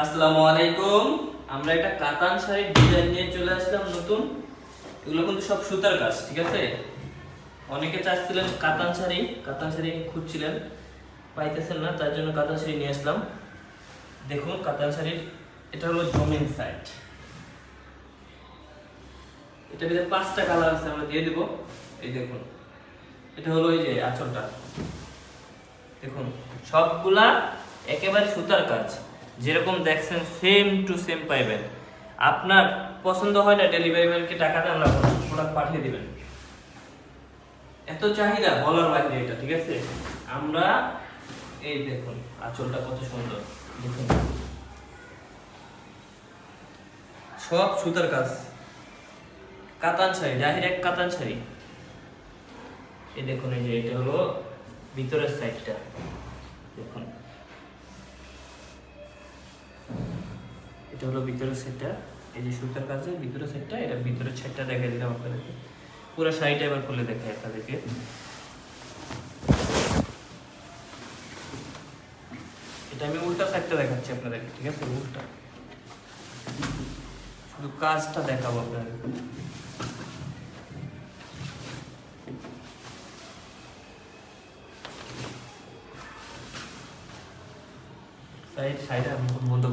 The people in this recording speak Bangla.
আসসালামু আলাইকুম। আমরা একটা কাতান শাড়ির ডিজাইন নিয়ে চলে আসলাম নতুন। এগুলো কিন্তু সব সুতার কাজ, ঠিক আছে? অনেকে চাচ্ছিলেন কাতান শাড়ি খুঁজছিলেন, পাইতেছেন না, তার জন্য কাতান শাড়ি নিয়ে আসলাম। দেখুন কাতান শাড়ির এটা হলো জমিন সাইড। এটা ভিতরে 5টা কালার আছে, আমরা দিয়ে দিব। এই দেখুন, এটা হলো এই যে আঁচলটা, দেখুন সবগুলা একেবারে সুতার কাজ, যেরকম দেখছেন সেম টু সেম পাইবেন। আপনার পছন্দ হয় না, ডেলিভারি ম্যানকে টাকা দেন, আমরা প্রোডাক্ট পাঠিয়ে দিবেন। এত চাহিদা বলার বাইরে এটা, ঠিক আছে? আমরা এই দেখুন আঁচলটা কত সুন্দর, দেখুন সব সুতার কাজ, কাতান শাড়ি, ডাইরেক্ট কাতান শাড়ি। এই দেখুন, এই যে এটা হলো ভিতরের সাইডটা, দেখুন এটা হলো ভিতরের সাইডটা। এই যে সুতার কাছে ভিতরের সাইডটা, এটা ভিতরের সাইডটা দেখাই দিলাম আপনাদেরকে। পুরো শাড়িটা এবার খুলে দেখাই আপনাদেরকে। এটা আমি উল্টা সাইডটা দেখাচ্ছি আপনাদেরকে, ঠিক আছে? উল্টা, শুধু কাজটা দেখাবো আপনাদের। সাইড সাইড বন্ধ